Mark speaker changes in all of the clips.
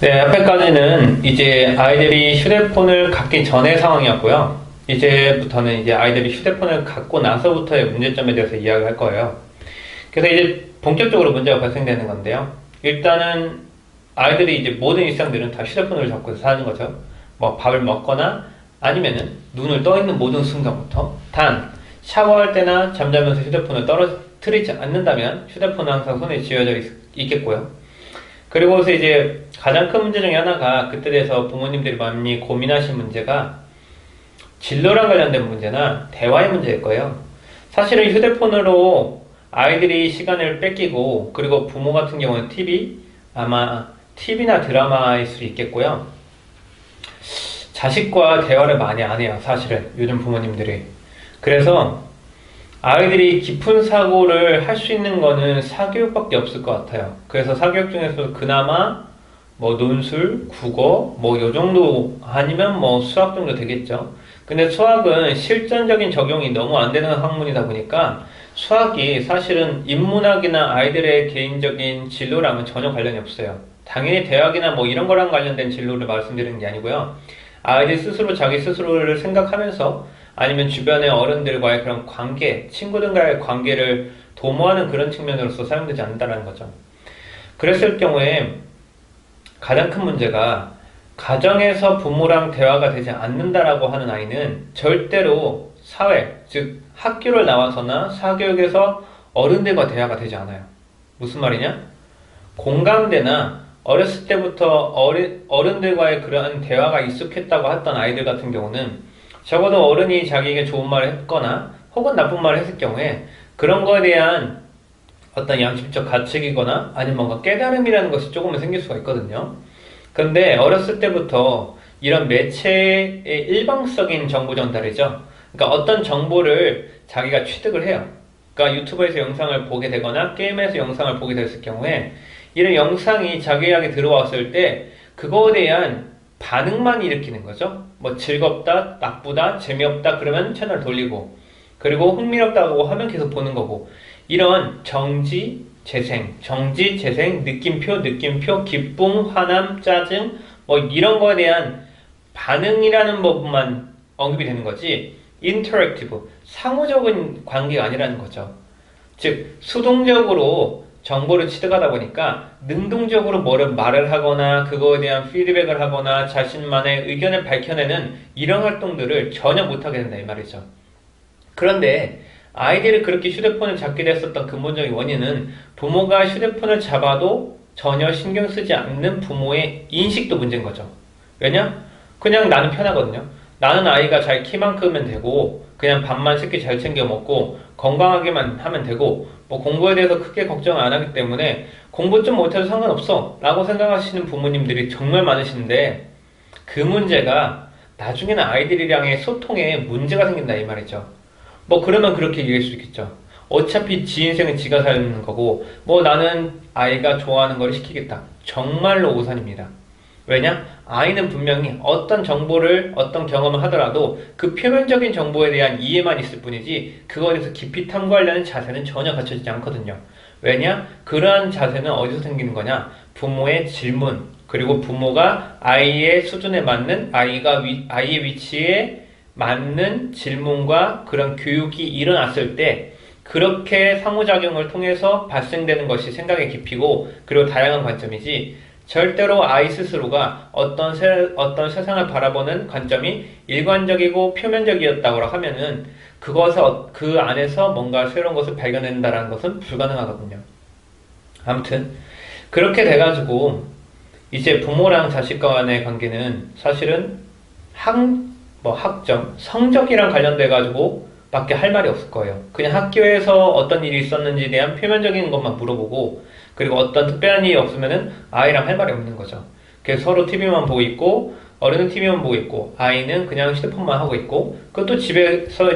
Speaker 1: 네, 앞에까지는 이제 아이들이 휴대폰을 갖기 전의 상황이었고요. 이제부터는 이제 아이들이 휴대폰을 갖고 나서부터의 문제점에 대해서 이야기할 거예요. 그래서 이제 본격적으로 문제가 발생되는 건데요. 일단은 아이들이 이제 모든 일상들은 다 휴대폰을 잡고 사는 거죠. 뭐 밥을 먹거나 아니면은 눈을 떠 있는 모든 순간부터 단 샤워할 때나 잠자면서 휴대폰을 떨어뜨리지 않는다면 휴대폰은 항상 손에 쥐어져 있겠고요. 그리고서 이제 가장 큰 문제 중에 하나가 그때 대해서 부모님들이 많이 고민하신 문제가 진로랑 관련된 문제나 대화의 문제일 거예요. 사실은 휴대폰으로 아이들이 시간을 뺏기고, 그리고 부모 같은 경우는 아마 TV나 드라마일 수 있겠고요. 자식과 대화를 많이 안 해요, 사실은 요즘 부모님들이. 그래서 아이들이 깊은 사고를 할 수 있는 거는 사교육밖에 없을 것 같아요. 그래서 사교육 중에서 그나마 뭐 논술, 국어, 뭐 요 정도 아니면 뭐 수학 정도 되겠죠. 근데 수학은 실전적인 적용이 너무 안 되는 학문이다 보니까 수학이 사실은 인문학이나 아이들의 개인적인 진로랑은 전혀 관련이 없어요. 당연히 대학이나 뭐 이런 거랑 관련된 진로를 말씀드리는 게 아니고요. 아이들 스스로 자기 스스로를 생각하면서 아니면 주변의 어른들과의 그런 관계, 친구들과의 관계를 도모하는 그런 측면으로서 사용되지 않는다는 거죠. 그랬을 경우에 가장 큰 문제가 가정에서 부모랑 대화가 되지 않는다라고 하는 아이는 절대로 사회, 즉 학교를 나와서나 사교육에서 어른들과 대화가 되지 않아요. 무슨 말이냐? 공감대나 어렸을 때부터 어른들과의 그러한 대화가 익숙했다고 했던 아이들 같은 경우는 적어도 어른이 자기에게 좋은 말을 했거나 혹은 나쁜 말을 했을 경우에 그런 거에 대한 어떤 양심적 가책이거나 아니면 뭔가 깨달음이라는 것이 조금은 생길 수가 있거든요. 그런데 어렸을 때부터 이런 매체의 일방적인 정보 전달이죠. 그러니까 어떤 정보를 자기가 취득을 해요. 그러니까 유튜브에서 영상을 보게 되거나 게임에서 영상을 보게 됐을 경우에 이런 영상이 자기에게 들어왔을 때 그거에 대한 반응만 일으키는 거죠. 뭐 즐겁다, 나쁘다, 재미없다 그러면 채널 돌리고, 그리고 흥미롭다고 하면 계속 보는 거고, 이런 정지, 재생, 느낌표, 기쁨, 화남, 짜증 뭐 이런 거에 대한 반응이라는 부분만 언급이 되는 거지 인터랙티브, 상호적인 관계가 아니라는 거죠. 즉 수동적으로 정보를 취득하다 보니까 능동적으로 뭐를 말을 하거나 그거에 대한 피드백을 하거나 자신만의 의견을 밝혀내는 이런 활동들을 전혀 못하게 된다 이 말이죠. 그런데 아이들이 그렇게 휴대폰을 잡게 됐었던 근본적인 원인은 부모가 휴대폰을 잡아도 전혀 신경 쓰지 않는 부모의 인식도 문제인 거죠. 왜냐? 그냥 나는 편하거든요. 나는 아이가 자기 키만 크면 되고 그냥 밥만 새끼 잘 챙겨 먹고 건강하게만 하면 되고 뭐 공부에 대해서 크게 걱정 안 하기 때문에 공부 좀 못해도 상관없어 라고 생각하시는 부모님들이 정말 많으신데, 그 문제가 나중에는 아이들이랑의 소통에 문제가 생긴다 이 말이죠. 뭐 그러면 그렇게 얘기할 수 있겠죠. 어차피 지 인생은 지가 사는 거고 뭐 나는 아이가 좋아하는 걸 시키겠다. 정말로 오산입니다. 왜냐? 아이는 분명히 어떤 정보를, 어떤 경험을 하더라도 그 표면적인 정보에 대한 이해만 있을 뿐이지 그거에 대해서 깊이 탐구하려는 자세는 전혀 갖춰지지 않거든요. 왜냐? 그러한 자세는 어디서 생기는 거냐? 부모의 질문, 그리고 부모가 아이의 수준에 맞는, 아이의 위치에 맞는 질문과 그런 교육이 일어났을 때 그렇게 상호작용을 통해서 발생되는 것이 생각의 깊이고 그리고 다양한 관점이지, 절대로 아이 스스로가 어떤 세상을 바라보는 관점이 일관적이고 표면적이었다고 하면은 그 안에서 뭔가 새로운 것을 발견한다는 것은 불가능하거든요. 아무튼 그렇게 돼가지고 이제 부모랑 자식 간의 관계는 사실은 학점, 성적이랑 관련돼가지고 밖에 할 말이 없을 거예요. 그냥 학교에서 어떤 일이 있었는지에 대한 표면적인 것만 물어보고, 그리고 어떤 특별한 일이 없으면은 아이랑 할 말이 없는 거죠. 그래서 서로 TV만 보고 있고, 어른은 TV만 보고 있고, 아이는 그냥 휴대폰만 하고 있고, 그것도 집에서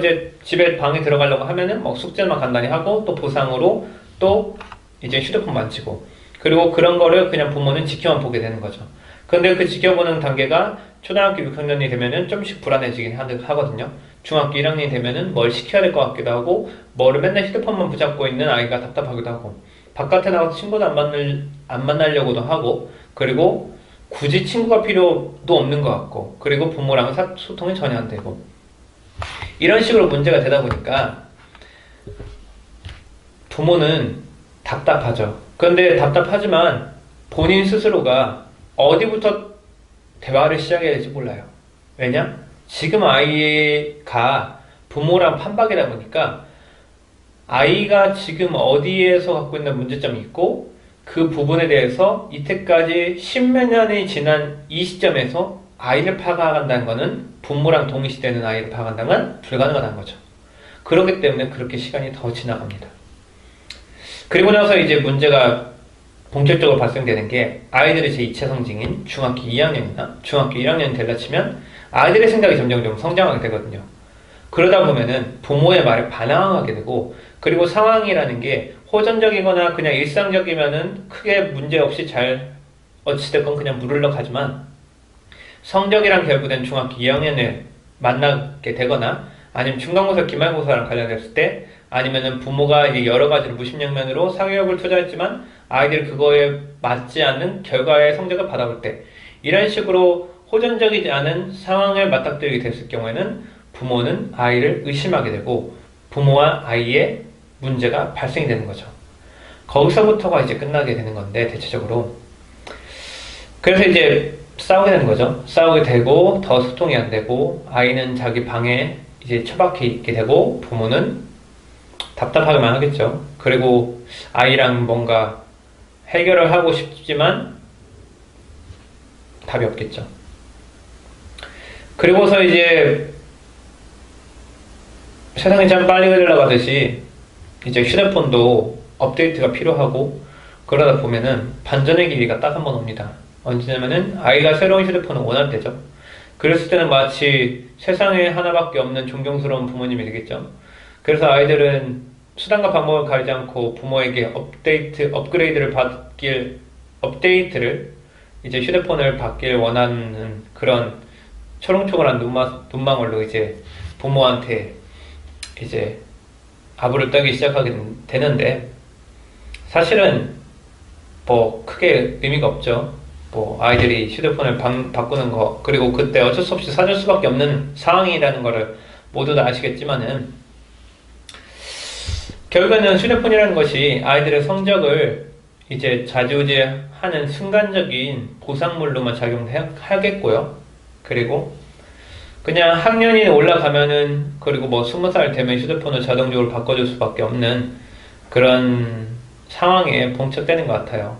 Speaker 1: 집에 방에 들어가려고 하면은 뭐 숙제만 간단히 하고, 또 보상으로 또 이제 휴대폰 만지고, 그리고 그런 거를 그냥 부모는 지켜만 보게 되는 거죠. 근데 그 지켜보는 단계가 초등학교 6학년이 되면은 좀씩 불안해지긴 하거든요. 중학교 1학년이 되면은 뭘 시켜야 될 것 같기도 하고, 뭐를 맨날 휴대폰만 붙잡고 있는 아이가 답답하기도 하고, 바깥에 나가서 친구도 안 만나려고도 하고, 그리고 굳이 친구가 필요도 없는 것 같고, 그리고 부모랑은 소통이 전혀 안 되고, 이런 식으로 문제가 되다 보니까 부모는 답답하죠. 그런데 답답하지만 본인 스스로가 어디부터 대화를 시작해야 될지 몰라요. 왜냐? 지금 아이가 부모랑 판박이다 보니까 아이가 지금 어디에서 갖고 있는 문제점이 있고 그 부분에 대해서 이때까지 십몇 년이 지난 이 시점에서 아이를 파악한다는 것은 부모랑 동시되는 아이를 파악한다는 건 불가능하다는 거죠. 그렇기 때문에 그렇게 시간이 더 지나갑니다. 그리고 나서 이제 문제가 본격적으로 발생되는 게 아이들의 제2차 성징인 중학교 2학년이나 중학교 1학년이 될라 치면 아이들의 생각이 점점 좀 성장하게 되거든요. 그러다 보면은 부모의 말에 반항하게 되고, 그리고 상황이라는 게 호전적이거나 그냥 일상적이면은 크게 문제 없이 잘 어찌됐건 그냥 물 흘러가지만 성적이랑 결부된 중학교 2학년을 만나게 되거나 아니면 중간고사, 기말고사랑 관련됐을 때 아니면은 부모가 이제 여러 가지로 무심양면으로 사교육을 투자했지만 아이들이 그거에 맞지 않는 결과의 성적을 받아볼 때 이런 식으로 호전적이지 않은 상황을 맞닥뜨리게 됐을 경우에는 부모는 아이를 의심하게 되고 부모와 아이의 문제가 발생이 되는 거죠. 거기서부터가 이제 끝나게 되는 건데 대체적으로 그래서 이제 싸우게 되는 거죠. 싸우게 되고 더 소통이 안 되고 아이는 자기 방에 이제 처박혀 있게 되고 부모는 답답하기만 하겠죠. 그리고 아이랑 뭔가 해결을 하고 싶지만 답이 없겠죠. 그리고서 이제 세상이 참 빨리 흘러가듯이 이제 휴대폰도 업데이트가 필요하고 그러다 보면은 반전의 기회가 딱 한 번 옵니다. 언제냐면은 아이가 새로운 휴대폰을 원할 때죠. 그랬을 때는 마치 세상에 하나밖에 없는 존경스러운 부모님이 되겠죠. 그래서 아이들은 수단과 방법을 가리지 않고 부모에게 업데이트를 이제 휴대폰을 받길 원하는 그런 초롱초롱한 눈망울로 이제 부모한테 이제 아부를 떨기 시작하게 되는데 사실은 뭐 크게 의미가 없죠. 뭐 아이들이 휴대폰을 바꾸는 거 그리고 그때 어쩔 수 없이 사줄 수밖에 없는 상황이라는 거를 모두 다 아시겠지만은 결국에는 휴대폰이라는 것이 아이들의 성적을 이제 좌지우지하는 순간적인 보상물로만 작용하겠고요. 그리고 그냥 학년이 올라가면은 그리고 뭐 20살 되면 휴대폰을 자동적으로 바꿔줄 수밖에 없는 그런 상황에 봉착되는 것 같아요.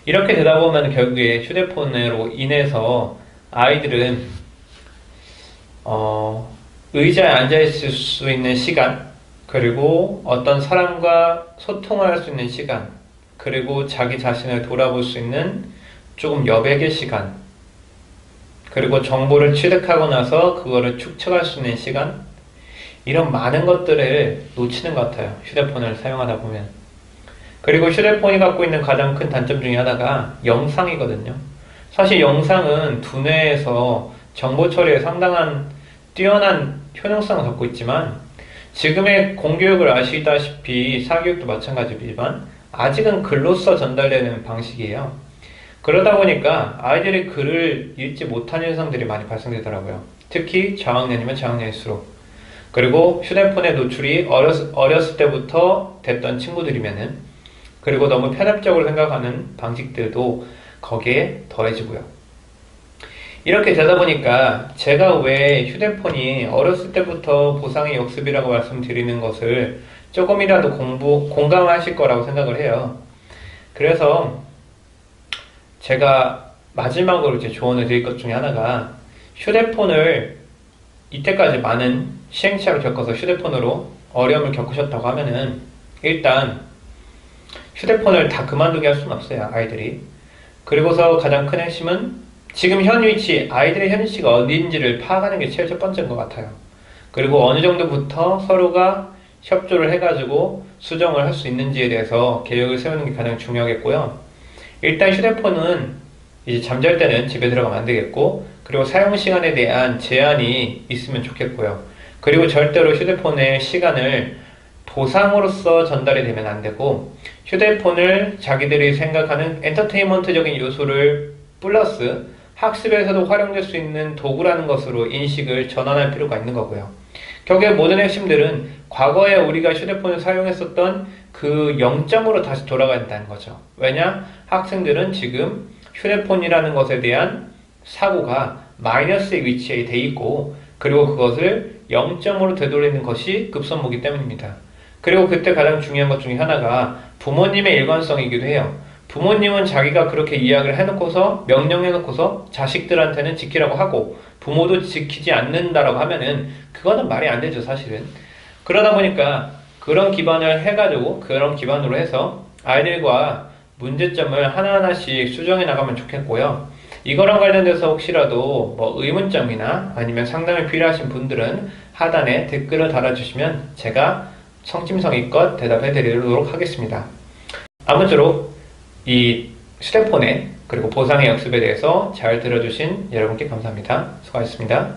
Speaker 1: 이렇게 되다 보면 결국에 휴대폰으로 인해서 아이들은 의자에 앉아있을 수 있는 시간 그리고 어떤 사람과 소통을 할 수 있는 시간 그리고 자기 자신을 돌아볼 수 있는 조금 여백의 시간 그리고 정보를 취득하고 나서 그거를 축적할 수 있는 시간 이런 많은 것들을 놓치는 것 같아요. 휴대폰을 사용하다 보면. 그리고 휴대폰이 갖고 있는 가장 큰 단점 중에 하나가 영상이거든요. 사실 영상은 두뇌에서 정보 처리에 상당한 뛰어난 효능성을 갖고 있지만 지금의 공교육을 아시다시피 사교육도 마찬가지지만 아직은 글로써 전달되는 방식이에요. 그러다 보니까 아이들이 글을 읽지 못하는 현상들이 많이 발생되더라고요. 특히 저학년이면 저학년일수록. 그리고 휴대폰에 노출이 어렸을 때부터 됐던 친구들이면은 그리고 너무 편협적으로 생각하는 방식들도 거기에 더해지고요. 이렇게 되다 보니까 제가 왜 휴대폰이 어렸을 때부터 보상의 역습이라고 말씀드리는 것을 조금이라도 공감하실 거라고 생각을 해요. 그래서 제가 마지막으로 이제 조언을 드릴 것 중에 하나가 휴대폰을 이때까지 많은 시행착오를 겪어서 휴대폰으로 어려움을 겪으셨다고 하면은 일단 휴대폰을 다 그만두게 할 수는 없어요, 아이들이. 그리고서 가장 큰 핵심은 지금 현 위치, 아이들의 현 위치가 어디인지를 파악하는 게 제일 첫 번째인 것 같아요. 그리고 어느 정도부터 서로가 협조를 해가지고 수정을 할 수 있는지에 대해서 계획을 세우는 게 가장 중요하겠고요. 일단 휴대폰은 이제 잠잘 때는 집에 들어가면 안 되겠고, 그리고 사용 시간에 대한 제한이 있으면 좋겠고요. 그리고 절대로 휴대폰의 시간을 보상으로서 전달이 되면 안 되고, 휴대폰을 자기들이 생각하는 엔터테인먼트적인 요소를 플러스 학습에서도 활용될 수 있는 도구라는 것으로 인식을 전환할 필요가 있는 거고요. 결국에 모든 핵심들은 과거에 우리가 휴대폰을 사용했었던 그 0점으로 다시 돌아가야 된다는 거죠. 왜냐? 학생들은 지금 휴대폰이라는 것에 대한 사고가 마이너스의 위치에 돼 있고, 그리고 그것을 0점으로 되돌리는 것이 급선무기 때문입니다. 그리고 그때 가장 중요한 것 중에 하나가 부모님의 일관성이기도 해요. 부모님은 자기가 그렇게 이야기를 해놓고서, 명령해놓고서 자식들한테는 지키라고 하고 부모도 지키지 않는다라고 하면은 그거는 말이 안 되죠, 사실은. 그러다 보니까 그런 기반을 해가지고, 그런 기반으로 해서 아이들과 문제점을 하나하나씩 수정해 나가면 좋겠고요. 이거랑 관련돼서 혹시라도 뭐 의문점이나 아니면 상담이 필요하신 분들은 하단에 댓글을 달아주시면 제가 성심성의껏 대답해 드리도록 하겠습니다. 아무쪼록 이 휴대폰에 그리고 보상의 역습에 대해서 잘 들어주신 여러분께 감사합니다. 수고하셨습니다.